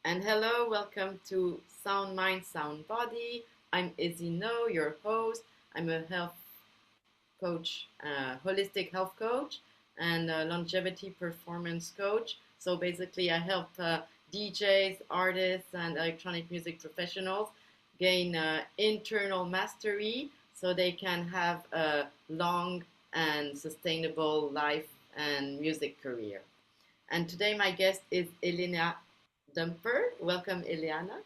And hello, welcome to Sound Mind, Sound Body. I'm Izzy Naud, your host. I'm a health coach, holistic health coach, and longevity performance coach. So basically, I help DJs, artists, and electronic music professionals gain internal mastery so they can have a long and sustainable life and music career. And today, my guest is Elleana Dumper. Welcome, Elleana.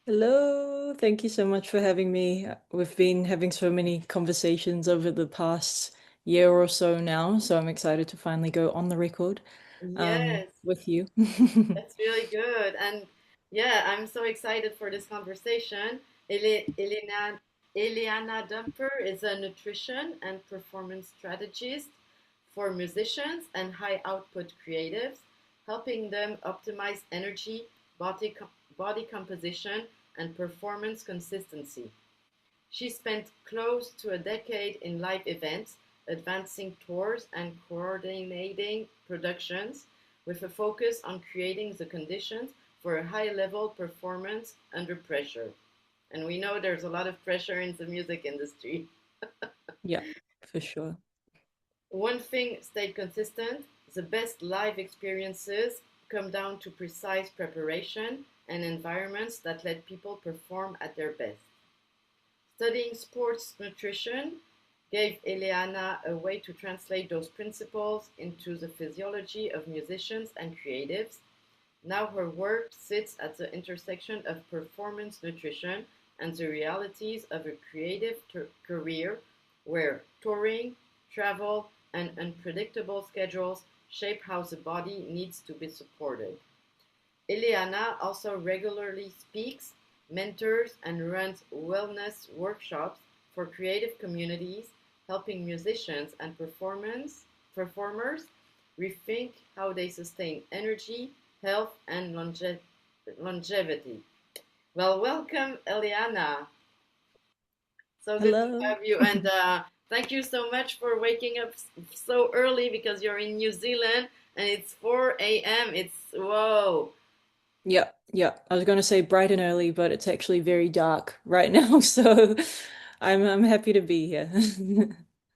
Hello, thank you so much for having me. We've been having so many conversations over the past year or so now, so I'm excited to finally go on the record Yes, with you. that's really good. And yeah, I'm so excited for this conversation. Elleana Dumper is a nutrition and performance strategist for musicians and high output creatives, helping them optimize energy, body, body composition, and performance consistency. She spent close to a decade in live events, advancing tours and coordinating productions, with a focus on creating the conditions for a high level performance under pressure. And we know there's a lot of pressure in the music industry. Yeah, for sure. One thing stayed consistent: the best live experiences come down to precise preparation and environments that let people perform at their best. Studying sports nutrition gave Elleana a way to translate those principles into the physiology of musicians and creatives. Now her work sits at the intersection of performance nutrition and the realities of a creative career where touring, travel, and unpredictable schedules shape how the body needs to be supported. Elleana also regularly speaks, mentors, and runs wellness workshops for creative communities, helping musicians and performers rethink how they sustain energy, health, and longevity. Well, welcome, Elleana. So good to Hello. have you, and thank you so much for waking up so early because you're in New Zealand and it's 4 a.m. It's whoa. Yeah, yeah. I was going to say bright and early, but it's actually very dark right now, so I'm happy to be here.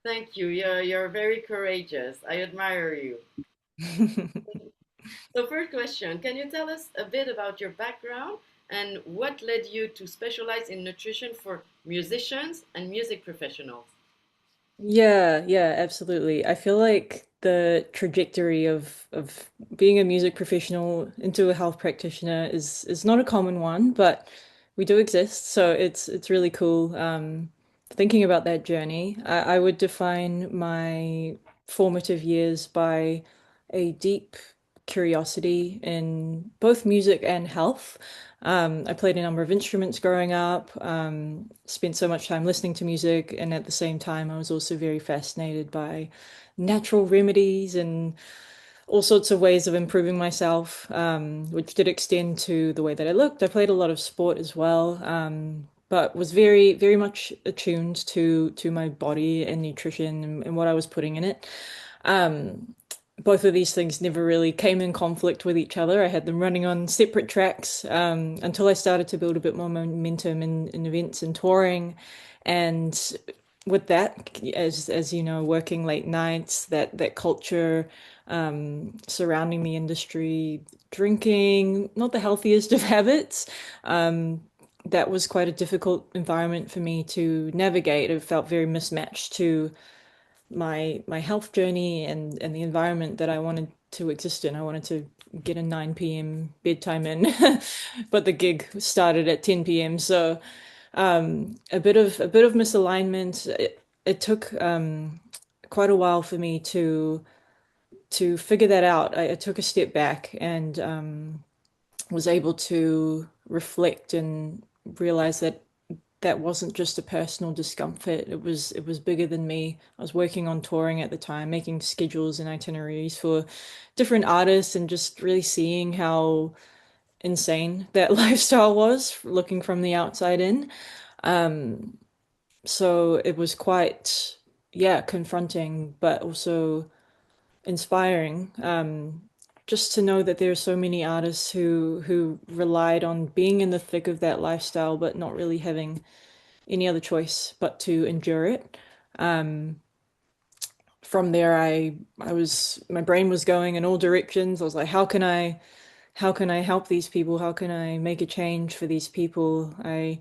Thank you. You're very courageous. I admire you. So first question, can you tell us a bit about your background and what led you to specialize in nutrition for musicians and music professionals? Yeah, yeah, absolutely. I feel like the trajectory of being a music professional into a health practitioner is not a common one, but we do exist, so it's really cool. Thinking about that journey, I would define my formative years by a deep curiosity in both music and health. I played a number of instruments growing up, spent so much time listening to music, and at the same time, I was also very fascinated by natural remedies and all sorts of ways of improving myself, which did extend to the way that I looked. I played a lot of sport as well, but was very, very much attuned to my body and nutrition and what I was putting in it. Both of these things never really came in conflict with each other. I had them running on separate tracks until I started to build a bit more momentum in events and touring. And with that, as you know, working late nights, that culture surrounding the industry, drinking, not the healthiest of habits. That was quite a difficult environment for me to navigate. It felt very mismatched to my health journey and the environment that I wanted to exist in. I wanted to get a 9 p.m. bedtime in, but the gig started at 10 p.m. So a bit of misalignment. It took quite a while for me to figure that out. I took a step back and was able to reflect and realize that that wasn't just a personal discomfort. It was bigger than me. I was working on touring at the time, making schedules and itineraries for different artists and just really seeing how insane that lifestyle was looking from the outside in. So it was quite, yeah, confronting, but also inspiring. just to know that there are so many artists who relied on being in the thick of that lifestyle, but not really having any other choice but to endure it. Um, from there, I was my brain was going in all directions. I was like, how can I help these people? How can I make a change for these people? I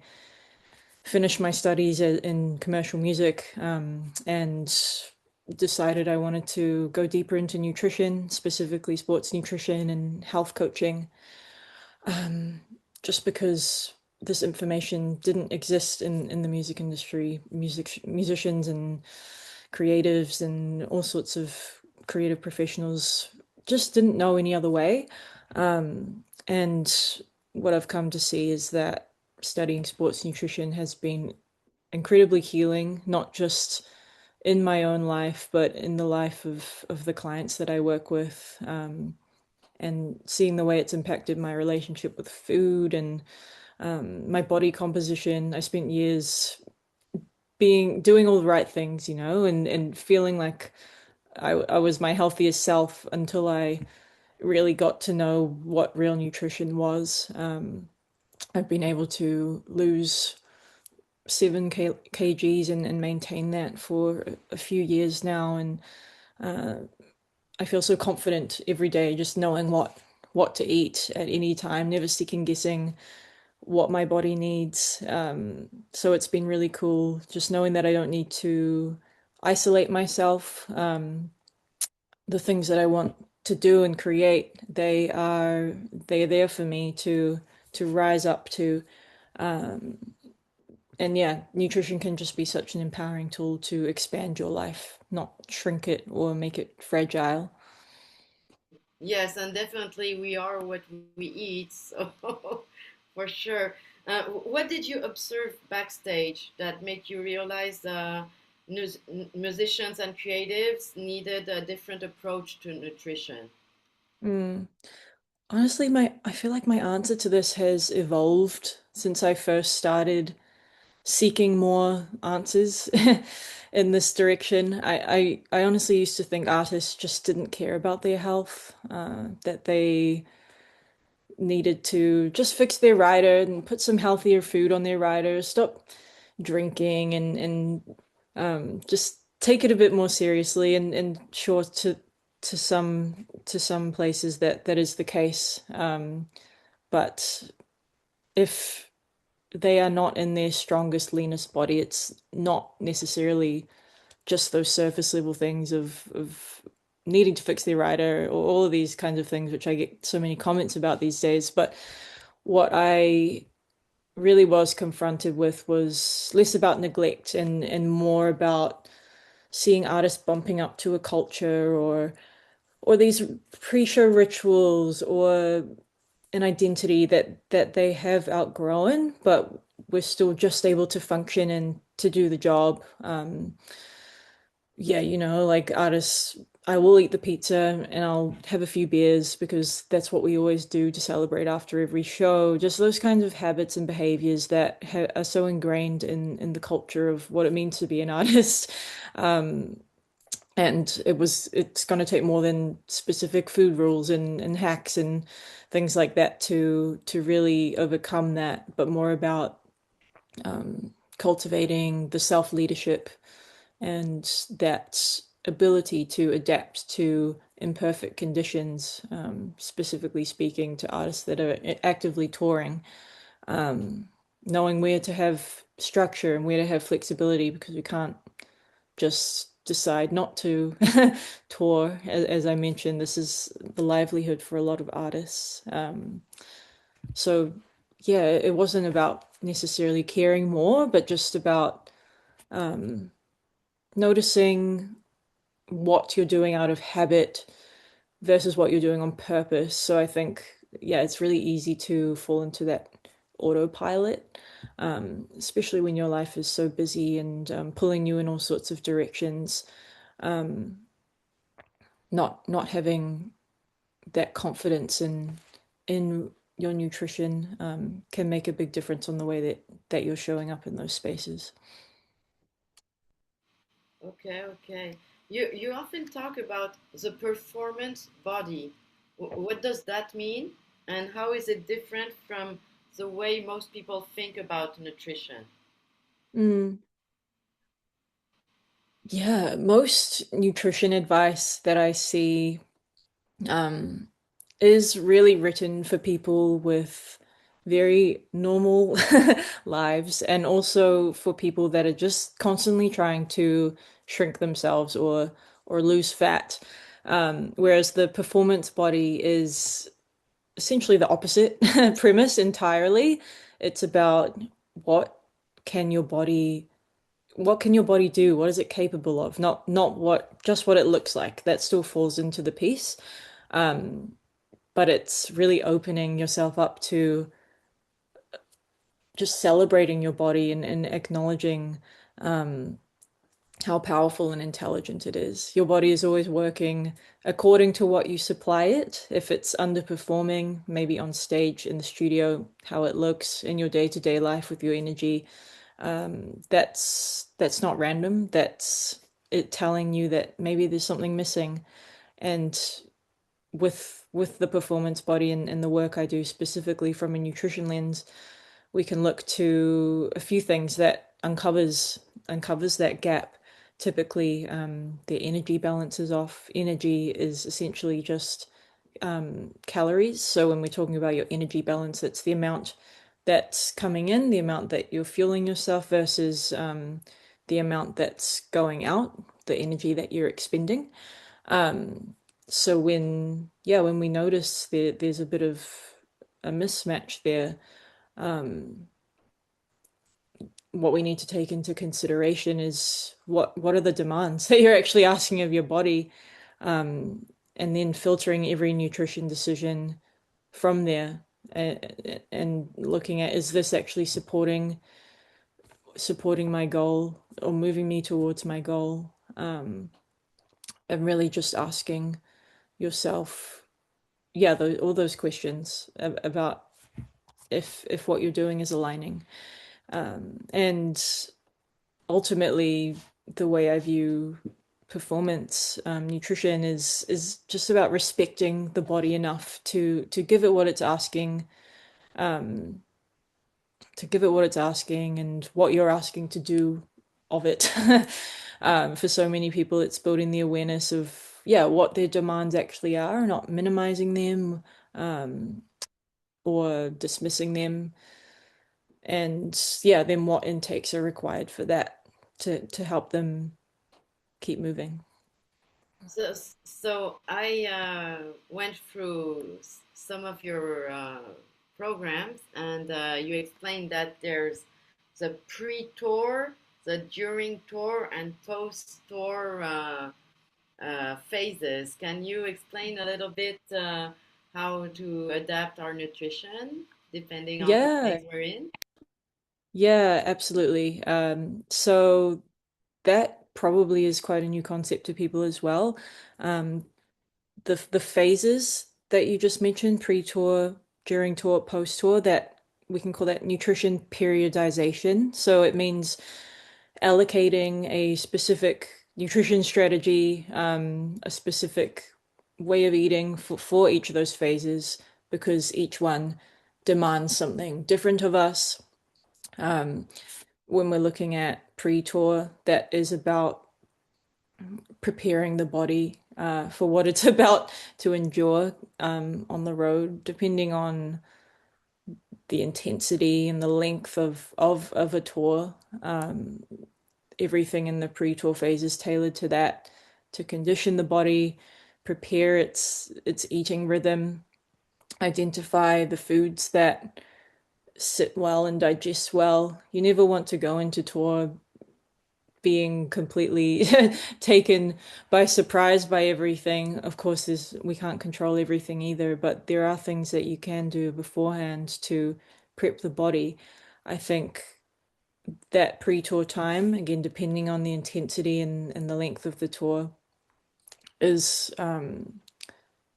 finished my studies in commercial music, and decided I wanted to go deeper into nutrition, specifically sports nutrition and health coaching, just because this information didn't exist in the music industry. Musicians and creatives and all sorts of creative professionals just didn't know any other way. And what I've come to see is that studying sports nutrition has been incredibly healing, not just in my own life, but in the life of the clients that I work with, and seeing the way it's impacted my relationship with food and my body composition. I spent years being doing all the right things, and feeling like I was my healthiest self until I really got to know what real nutrition was. I've been able to lose 7 kgs and maintain that for a few years now, and I feel so confident every day just knowing what to eat at any time, never second guessing what my body needs. So it's been really cool just knowing that I don't need to isolate myself. The things that I want to do and create, they're there for me to rise up to. And yeah, nutrition can just be such an empowering tool to expand your life, not shrink it or make it fragile. Yes, and definitely we are what we eat, so for sure. What did you observe backstage that made you realize musicians and creatives needed a different approach to nutrition? Mm. Honestly, my I feel like my answer to this has evolved since I first started seeking more answers in this direction. I honestly used to think artists just didn't care about their health, that they needed to just fix their rider and put some healthier food on their rider, stop drinking and just take it a bit more seriously. And sure, to some places that is the case. But if they are not in their strongest, leanest body, it's not necessarily just those surface level things of needing to fix their rider or all of these kinds of things, which I get so many comments about these days. But what I really was confronted with was less about neglect and more about seeing artists bumping up to a culture or these pre-show rituals or an identity that they have outgrown, but we're still just able to function and to do the job. Yeah, like artists, I will eat the pizza and I'll have a few beers because that's what we always do to celebrate after every show. Just those kinds of habits and behaviors that are so ingrained in the culture of what it means to be an artist. Um, and it's going to take more than specific food rules and hacks and things like that to really overcome that, but more about cultivating the self leadership and that ability to adapt to imperfect conditions, specifically speaking to artists that are actively touring, knowing where to have structure and where to have flexibility because we can't just decide not to tour. As I mentioned, this is the livelihood for a lot of artists. So, yeah, it wasn't about necessarily caring more, but just about noticing what you're doing out of habit versus what you're doing on purpose. So I think, yeah, it's really easy to fall into that autopilot, especially when your life is so busy and pulling you in all sorts of directions. Not having that confidence in your nutrition can make a big difference on the way that you're showing up in those spaces. Okay, okay. You often talk about the performance body. What does that mean? And how is it different from the way most people think about nutrition? Mm. Yeah, most nutrition advice that I see um, is really written for people with very normal lives and also for people that are just constantly trying to shrink themselves or lose fat. Whereas the performance body is essentially the opposite premise entirely. It's about what can your body what can your body do? What is it capable of? Not what just what it looks like. That still falls into the piece. Um, but it's really opening yourself up to just celebrating your body and acknowledging um, how powerful and intelligent it is. Your body is always working according to what you supply it. If it's underperforming, maybe on stage in the studio, how it looks in your day-to-day life with your energy, that's not random. That's it telling you that maybe there's something missing. And with the performance body and the work I do specifically from a nutrition lens, we can look to a few things that uncovers that gap. Typically, the energy balance is off. Energy is essentially just calories. So when we're talking about your energy balance, it's the amount that's coming in, the amount that you're fueling yourself versus the amount that's going out, the energy that you're expending. Um, so when we notice there's a bit of a mismatch there, um, what we need to take into consideration is what are the demands that you're actually asking of your body, and then filtering every nutrition decision from there, and looking at is this actually supporting my goal or moving me towards my goal, and really just asking yourself, yeah, all those questions about if what you're doing is aligning. And ultimately, the way I view performance nutrition is just about respecting the body enough to give it what it's asking, um, and what you're asking to do of it. For so many people, it's building the awareness of, yeah, what their demands actually are, not minimizing them, um, or dismissing them, and yeah, then what intakes are required for that to help them keep moving. So I went through some of your programs, and you explained that there's the pre-tour, the during tour, and post-tour phases. Can you explain a little bit how to adapt our nutrition depending on the Yeah, phase we're in? yeah, absolutely. So that probably is quite a new concept to people as well. Um, the phases that you just mentioned, pre-tour, during tour, post-tour, that we can call that nutrition periodization. So it means allocating a specific nutrition strategy, a specific way of eating for each of those phases, because each one demands something different of us. Um, when we're looking at pre-tour, that is about preparing the body for what it's about to endure on the road, depending on the intensity and the length of a tour. Everything in the pre-tour phase is tailored to that, to condition the body, prepare its eating rhythm, identify the foods that sit well and digest well. You never want to go into tour being completely taken by surprise by everything. Of course, we can't control everything either, but there are things that you can do beforehand to prep the body. I think that pre-tour time, again, depending on the intensity and the length of the tour, is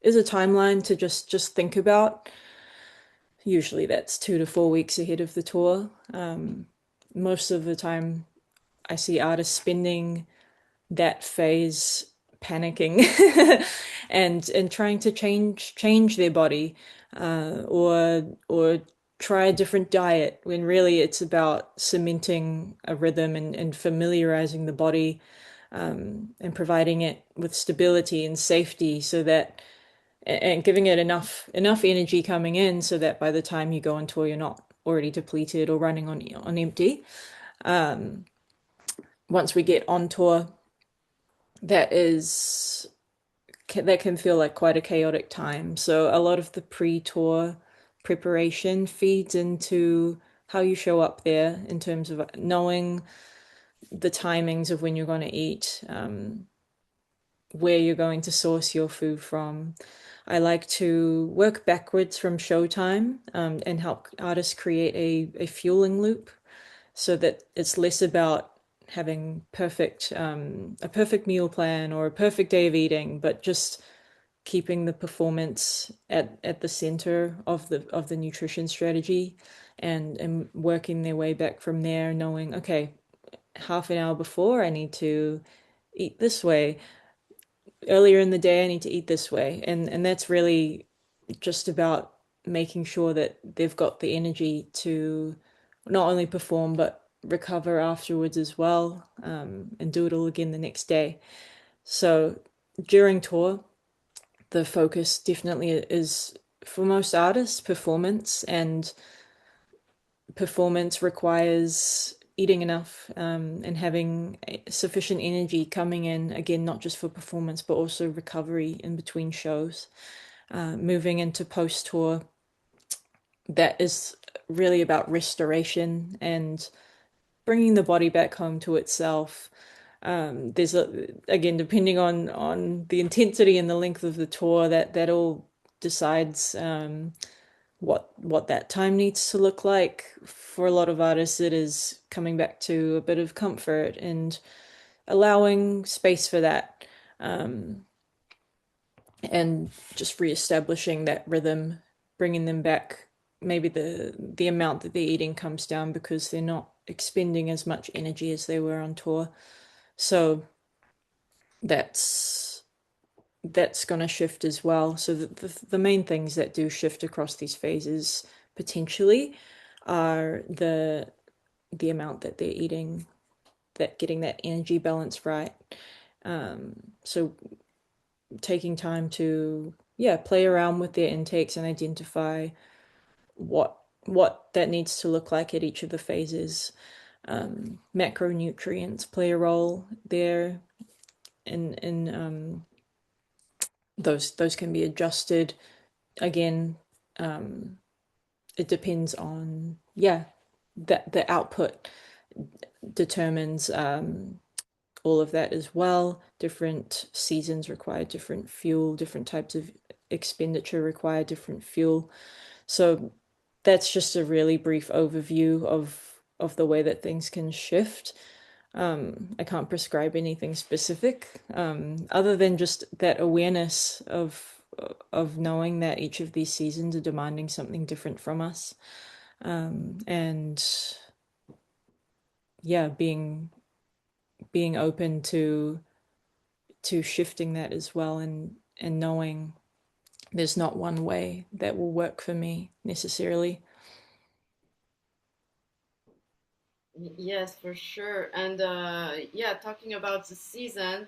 is a timeline to just think about. Usually that's 2 to 4 weeks ahead of the tour. Most of the time I see artists spending that phase panicking and trying to change their body, or try a different diet when really it's about cementing a rhythm and familiarizing the body, and providing it with stability and safety so that and giving it enough energy coming in so that by the time you go on tour you're not already depleted or running on empty. Once we get on tour, that is that can feel like quite a chaotic time. So a lot of the pre-tour preparation feeds into how you show up there in terms of knowing the timings of when you're going to eat, where you're going to source your food from. I like to work backwards from showtime, and help artists create a fueling loop so that it's less about having a perfect meal plan or a perfect day of eating, but just keeping the performance at the center of the nutrition strategy, and working their way back from there, knowing, okay, half an hour before I need to eat this way, earlier in the day I need to eat this way, and that's really just about making sure that they've got the energy to not only perform but recover afterwards as well, and do it all again the next day. So during tour, the focus definitely is, for most artists, performance, and performance requires eating enough, and having sufficient energy coming in, again, not just for performance, but also recovery in between shows. Moving into post tour, that is really about restoration and bringing the body back home to itself. There's again, depending on the intensity and the length of the tour, that all decides, what that time needs to look like. For a lot of artists, it is coming back to a bit of comfort and allowing space for that, and just reestablishing that rhythm, bringing them back. Maybe the amount that they're eating comes down because they're not expending as much energy as they were on tour. So that's that's going to shift as well. So the main things that do shift across these phases potentially are the amount that they're eating, that getting that energy balance right. So taking time to, yeah, play around with their intakes and identify what that needs to look like at each of the phases. Macronutrients play a role there, in those can be adjusted. Again, it depends on, yeah, that the output determines, all of that as well. Different seasons require different fuel, different types of expenditure require different fuel. So that's just a really brief overview of the way that things can shift. I can't prescribe anything specific, other than just that awareness of knowing that each of these seasons are demanding something different from us, and yeah, being open to shifting that as well, and knowing there's not one way that will work for me necessarily. Yes, for sure. And yeah, talking about the season,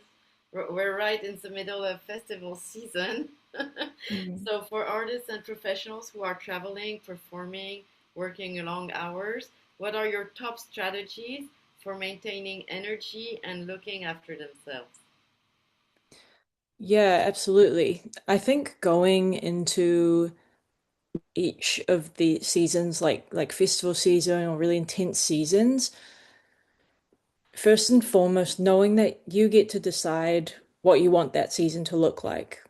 we're right in the middle of festival season. Mm. So, for artists and professionals who are traveling, performing, working long hours, what are your top strategies for maintaining energy and looking after themselves? Yeah, absolutely. I think going into each of the seasons, like festival season or really intense seasons, first and foremost, knowing that you get to decide what you want that season to look like.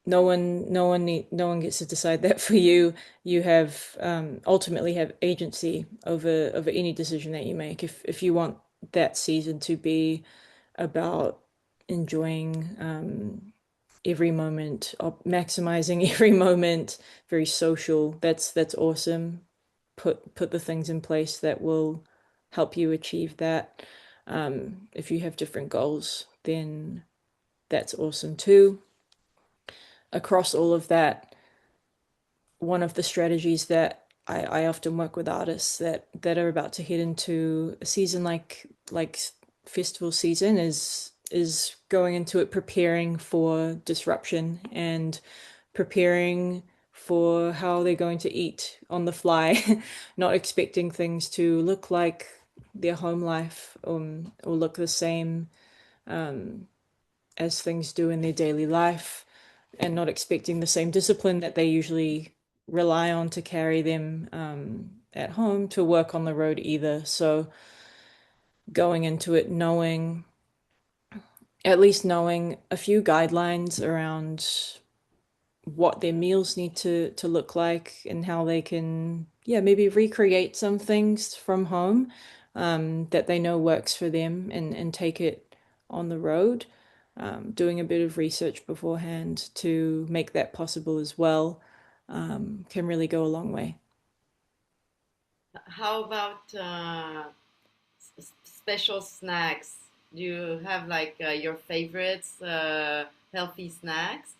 No one gets to decide that for you. You have, ultimately have agency over any decision that you make. If you want that season to be about enjoying, every moment, maximizing every moment, very social, that's awesome. Put the things in place that will help you achieve that. If you have different goals, then that's awesome too. across all of that, one of the strategies that I often work with artists that are about to head into a season like festival season is going into it preparing for disruption and preparing for how they're going to eat on the fly, not expecting things to look like their home life or look the same as things do in their daily life, and not expecting the same discipline that they usually rely on to carry them at home to work on the road either. So going into it knowing, at least knowing a few guidelines around what their meals need to look like and how they can, yeah, maybe recreate some things from home that they know works for them and take it on the road. Doing a bit of research beforehand to make that possible as well can really go a long way. How about special snacks? Do you have like your favorites, healthy snacks?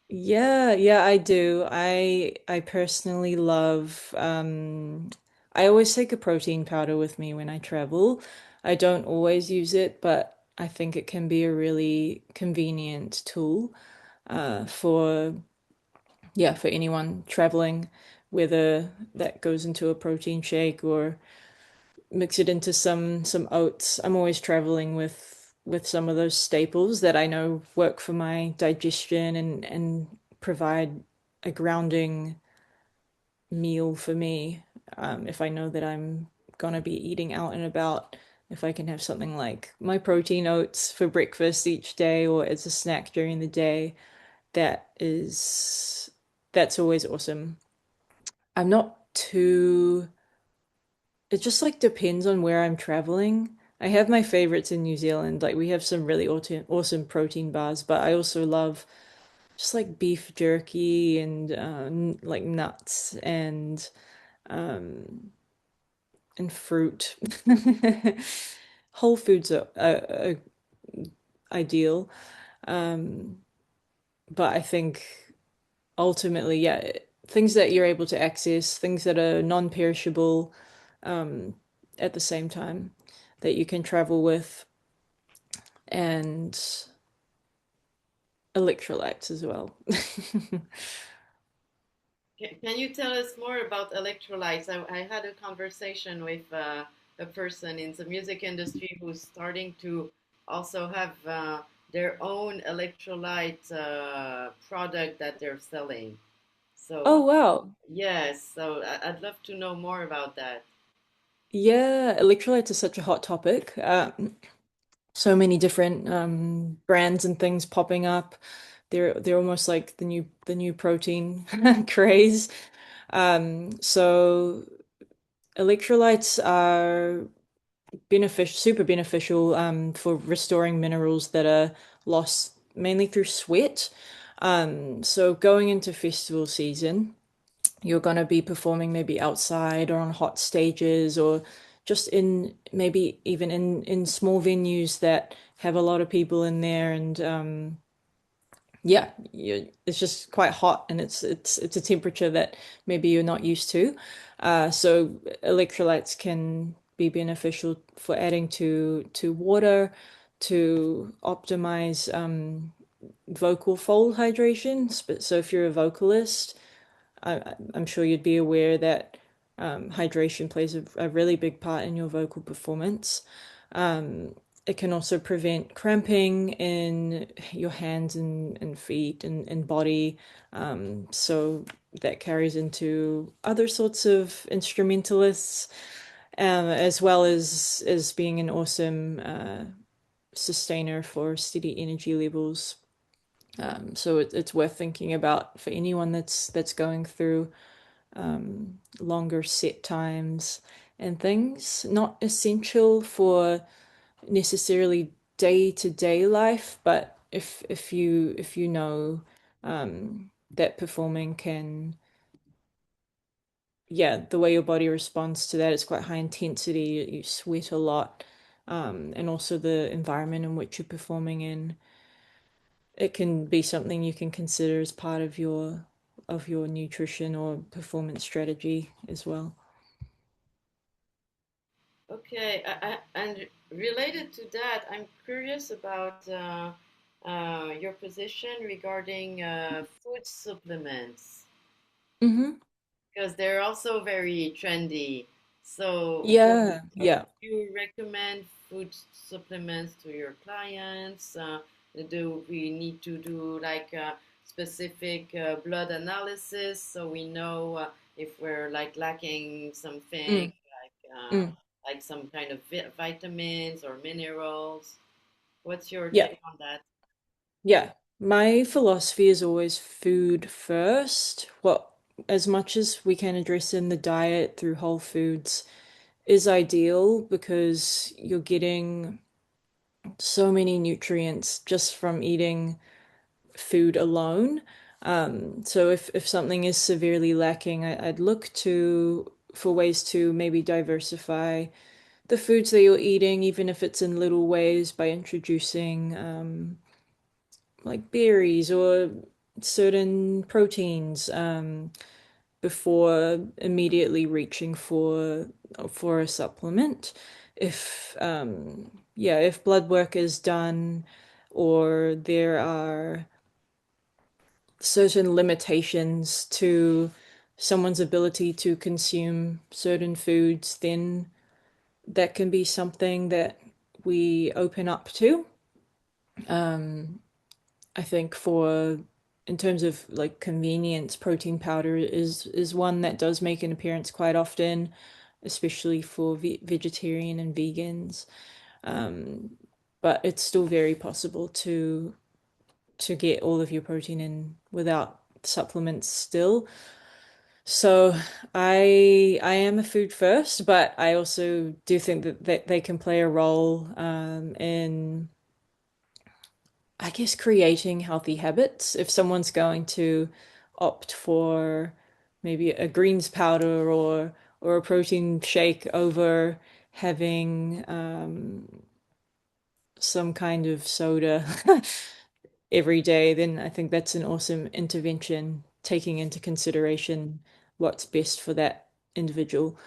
Yeah, yeah, I do. I personally love I always take a protein powder with me when I travel. I don't always use it, but I think it can be a really convenient tool for yeah, for anyone traveling, whether that goes into a protein shake or mix it into some oats. I'm always traveling with some of those staples that I know work for my digestion and provide a grounding meal for me. If I know that I'm gonna be eating out and about, if I can have something like my protein oats for breakfast each day or as a snack during the day, that is that's always awesome. I'm not too It just like depends on where I'm traveling. I have my favorites in New Zealand. Like we have some really awesome protein bars, but I also love just like beef jerky and like nuts um and fruit. Whole foods are ideal. Um, but I think ultimately, yeah, things that you're able to access, things that are non-perishable, um, at the same time that you can travel with, and electrolytes as well. Can you tell us more about electrolytes? I had a conversation with a person in the music industry who's starting to also have their own electrolyte product that they're selling. So, Oh wow. yes, so I'd love to know more about that. Yeah, electrolytes are such a hot topic. So many different brands and things popping up. They're almost like the new protein craze. So electrolytes are super beneficial for restoring minerals that are lost mainly through sweat. So going into festival season, you're going to be performing maybe outside or on hot stages or just in maybe even in small venues that have a lot of people in there and yeah, it's just quite hot and it's a temperature that maybe you're not used to. So electrolytes can be beneficial for adding to water to optimize vocal fold hydration. So if you're a vocalist, I'm sure you'd be aware that hydration plays a really big part in your vocal performance. It can also prevent cramping in your hands and feet and body. So that carries into other sorts of instrumentalists, as well as being an awesome sustainer for steady energy levels. So it's worth thinking about for anyone that's going through longer set times and things. Not essential for necessarily day-to-day life, but if you know that performing can, yeah, the way your body responds to that is quite high intensity, you sweat a lot, and also the environment in which you're performing in it can be something you can consider as part of your nutrition or performance strategy as well. Okay, and related to that, I'm curious about your position regarding food supplements Hmm. because they're also very trendy. So, Yeah, yeah. do you recommend food supplements to your clients? Do we need to do like a specific blood analysis so we know if we're like lacking something Mm, mm. like some kind of vitamins or minerals? What's your Yeah, take on that? yeah. My philosophy is always food first. What as much as we can address in the diet through whole foods is ideal because you're getting so many nutrients just from eating food alone. So if something is severely lacking, I'd look to for ways to maybe diversify the foods that you're eating, even if it's in little ways by introducing like berries or certain proteins before immediately reaching for a supplement. If yeah, if blood work is done or there are certain limitations to someone's ability to consume certain foods, then that can be something that we open up to. Um, I think for in terms of like convenience, protein powder is one that does make an appearance quite often, especially for vegetarian and vegans. Um, but it's still very possible to get all of your protein in without supplements still. So I am a food first, but I also do think that they can play a role in I guess creating healthy habits. If someone's going to opt for maybe a greens powder or a protein shake over having some kind of soda every day, then I think that's an awesome intervention, taking into consideration what's best for that individual.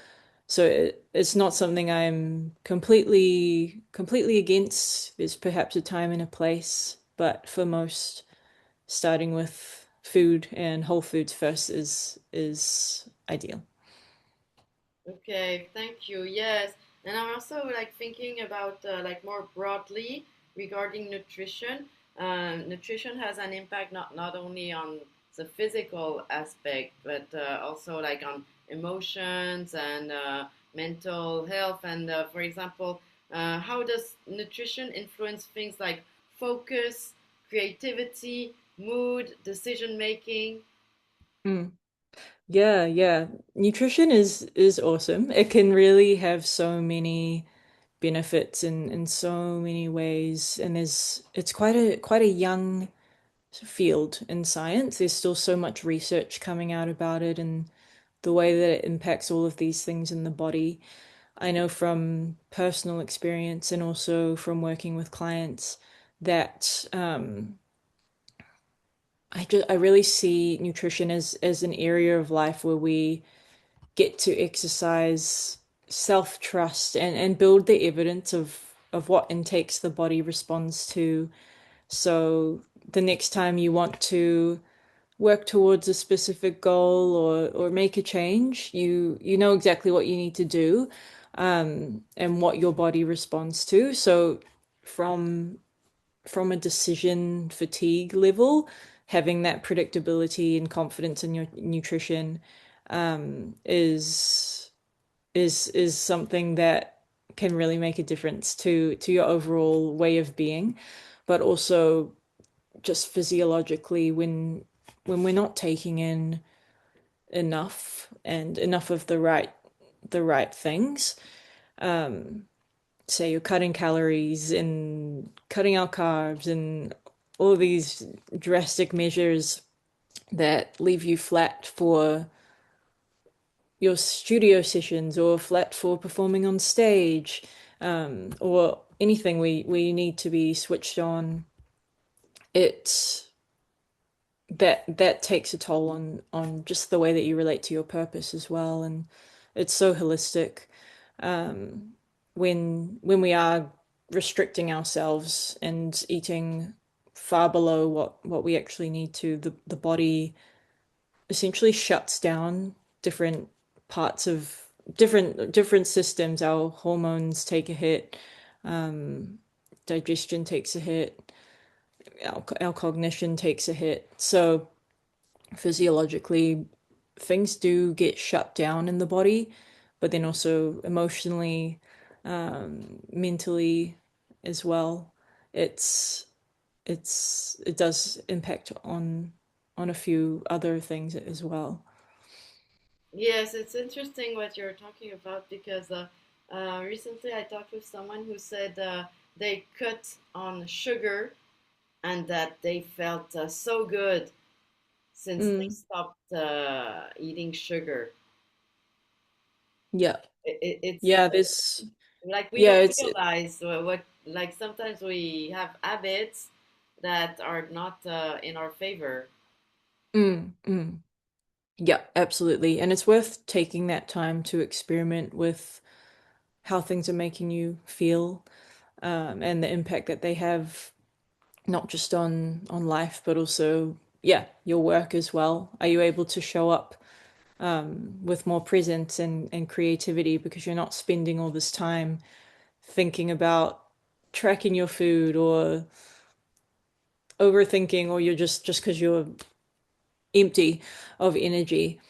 So it's not something I'm completely against. There's perhaps a time and a place, but for most, starting with food and whole foods first is ideal. Okay, thank you. Yes, and I'm also like thinking about like more broadly regarding nutrition. Nutrition has an impact not only on the physical aspect, but also like on emotions and mental health. And for example, how does nutrition influence things like focus, creativity, mood, decision making? Mm. Yeah, yeah. Nutrition is awesome. It can really have so many benefits in so many ways, and there's it's quite a young field in science. There's still so much research coming out about it and the way that it impacts all of these things in the body. I know from personal experience and also from working with clients that I really see nutrition as an area of life where we get to exercise self-trust and build the evidence of what intakes the body responds to. So the next time you want to work towards a specific goal or make a change, you know exactly what you need to do, and what your body responds to. So from from a decision fatigue level, having that predictability and confidence in your nutrition is something that can really make a difference to your overall way of being, but also just physiologically when we're not taking in enough of the right things. Say you're cutting calories and cutting out carbs and all these drastic measures that leave you flat for your studio sessions or flat for performing on stage, or anything we need to be switched on it that takes a toll on just the way that you relate to your purpose as well, and it's so holistic. Um, when we are restricting ourselves and eating far below what we actually need to, the body essentially shuts down different parts of different systems. Our hormones take a hit, um, digestion takes a hit, our cognition takes a hit. So physiologically, things do get shut down in the body, but then also emotionally, mentally as well. It's it does impact on a few other things as well. Yes, it's interesting what you're talking about because recently I talked with someone who said they cut on sugar and that they felt so good since they Mm, stopped eating sugar. yeah. It's Yeah, there's like we yeah, don't it's realize what, like sometimes we have habits that are not in our favor. mm. Yeah, absolutely. And it's worth taking that time to experiment with how things are making you feel, and the impact that they have, not just on life, but also, yeah, your work as well. Are you able to show up with more presence and creativity because you're not spending all this time thinking about tracking your food or overthinking, or you're just because you're empty of energy.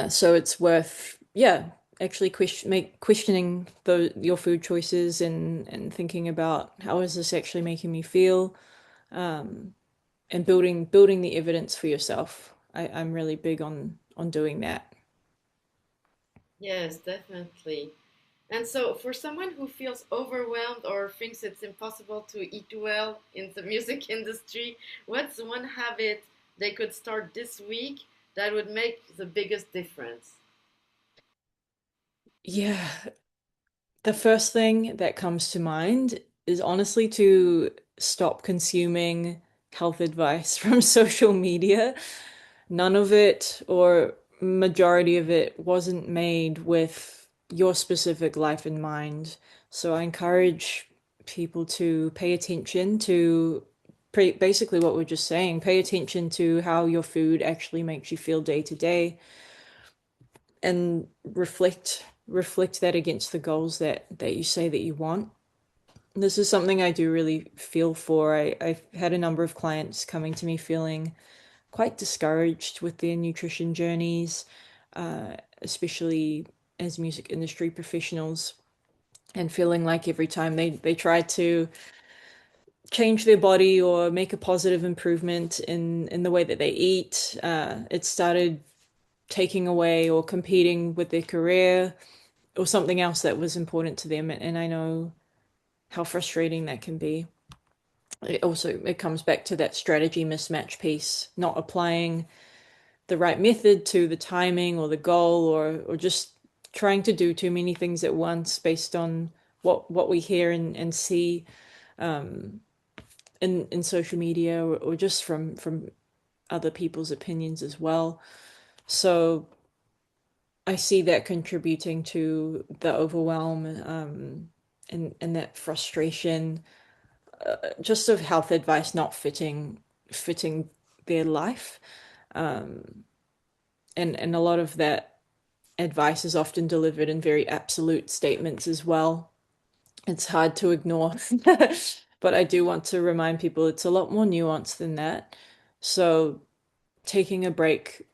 So it's worth, yeah, actually questioning your food choices and thinking about how is this actually making me feel, and building the evidence for yourself. I'm really big on doing that. Yes, definitely. And so, for someone who feels overwhelmed or thinks it's impossible to eat well in the music industry, what's one habit they could start this week that would make the biggest difference? Yeah, the first thing that comes to mind is honestly to stop consuming health advice from social media. None of it, or majority of it, wasn't made with your specific life in mind. So I encourage people to pay attention to basically what we're just saying. Pay attention to how your food actually makes you feel day to day, and reflect that against the goals that you say that you want. This is something I do really feel for. I've had a number of clients coming to me feeling quite discouraged with their nutrition journeys, especially as music industry professionals, and feeling like every time they try to change their body or make a positive improvement in the way that they eat, it started taking away or competing with their career or something else that was important to them. And I know how frustrating that can be. It comes back to that strategy mismatch piece, not applying the right method to the timing or the goal, or just trying to do too many things at once based on what we hear and see in social media, or just from other people's opinions as well. So I see that contributing to the overwhelm, and that frustration, just of health advice not fitting their life, and a lot of that advice is often delivered in very absolute statements as well. It's hard to ignore. But I do want to remind people it's a lot more nuanced than that. So taking a break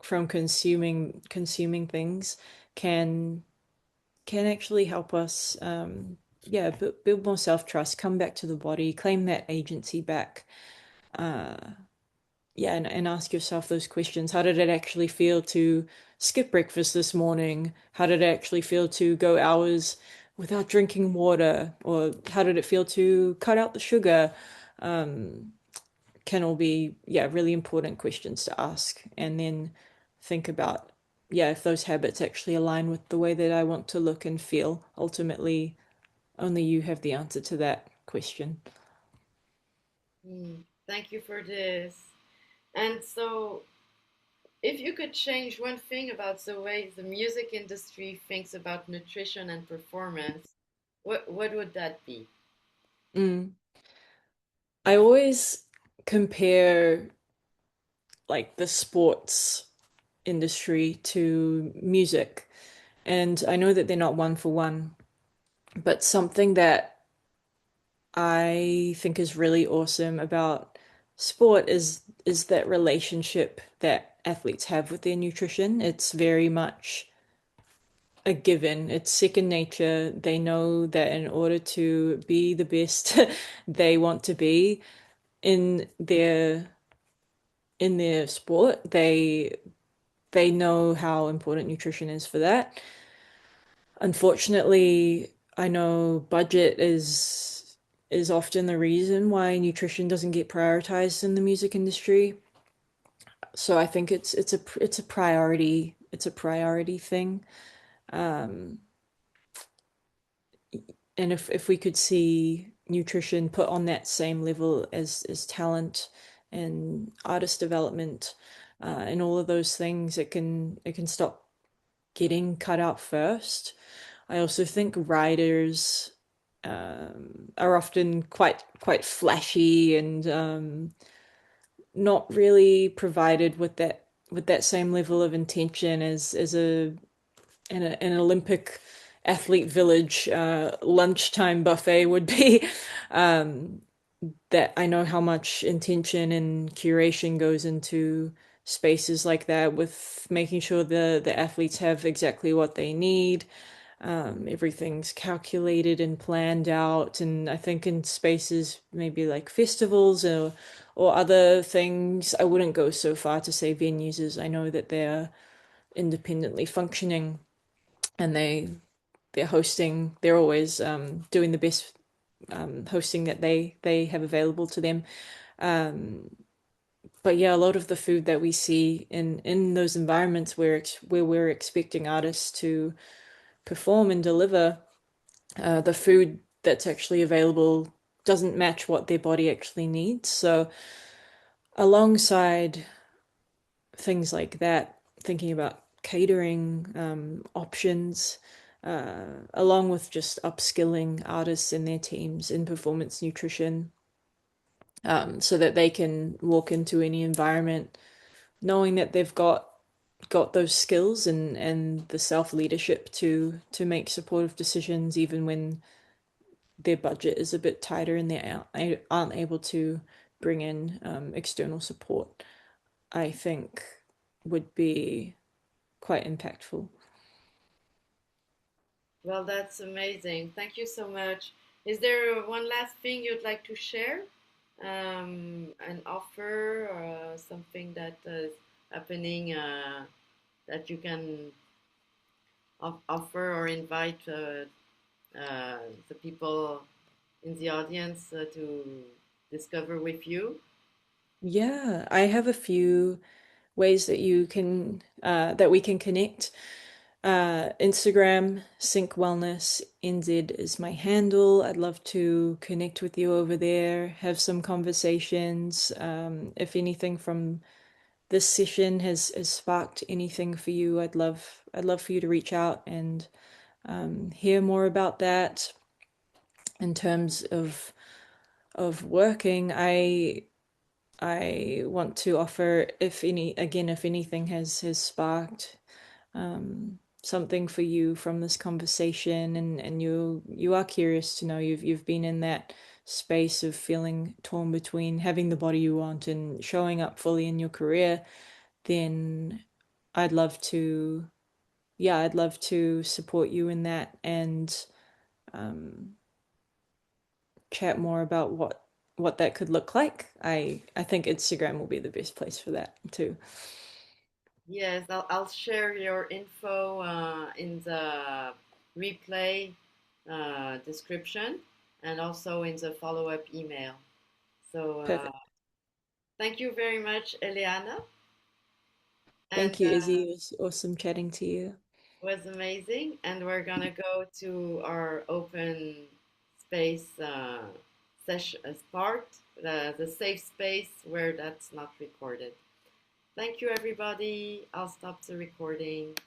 from consuming things can can actually help us, yeah, build more self-trust, come back to the body, claim that agency back. Yeah, and ask yourself those questions. How did it actually feel to skip breakfast this morning? How did it actually feel to go hours without drinking water? Or how did it feel to cut out the sugar? Can all be, yeah, really important questions to ask. And then think about, yeah, if those habits actually align with the way that I want to look and feel. Ultimately, only you have the answer to that question. Mm, thank you for this. And so, if you could change one thing about the way the music industry thinks about nutrition and performance, what would that be? Mm. I always compare like the sports industry to music, and I know that they're not one for one, but something that I think is really awesome about sport is that relationship that athletes have with their nutrition. It's very much a given. It's second nature. They know that in order to be the best they want to be in their sport, they know how important nutrition is for that. Unfortunately, I know budget is often the reason why nutrition doesn't get prioritized in the music industry. So I think it's a priority. It's a priority thing. Um, and if we could see nutrition put on that same level as talent and artist development, and all of those things, it can stop getting cut out first. I also think riders are often quite flashy and not really provided with that same level of intention as an Olympic athlete village lunchtime buffet would be. Um, that I know how much intention and curation goes into spaces like that, with making sure the athletes have exactly what they need. Everything's calculated and planned out, and I think in spaces maybe like festivals or other things, I wouldn't go so far to say venues, as I know that they're independently functioning and they're hosting. They're always doing the best hosting that they have available to them. Um, but yeah, a lot of the food that we see in those environments where we're expecting artists to perform and deliver, the food that's actually available doesn't match what their body actually needs. So alongside things like that, thinking about catering options, along with just upskilling artists and their teams in performance nutrition, so that they can walk into any environment knowing that they've got those skills and the self leadership to make supportive decisions even when their budget is a bit tighter and they aren't able to bring in external support. I think would be quite impactful. Well, that's amazing. Thank you so much. Is there one last thing you'd like to share? An offer or something that is happening that you can offer or invite the people in the audience to discover with you? Yeah, I have a few ways that we can connect. Instagram, Sync Wellness NZ is my handle. I'd love to connect with you over there, have some conversations. If anything from this session has sparked anything for you, I'd love for you to reach out and hear more about that. In terms of working, I want to offer, if anything has sparked something for you from this conversation, and you are curious to know, you've been in that space of feeling torn between having the body you want and showing up fully in your career, then I'd love to, yeah, I'd love to support you in that and um, chat more about what that could look like. I think Instagram will be the best place for that too. Yes, I'll share your info in the replay description and also in the follow-up email. So Perfect. thank you very much, Eliana, and Thank you, Izzy. It was awesome chatting to you. was amazing. And we're gonna go to our open space session part, the safe space where that's not recorded. Thank you, everybody. I'll stop the recording.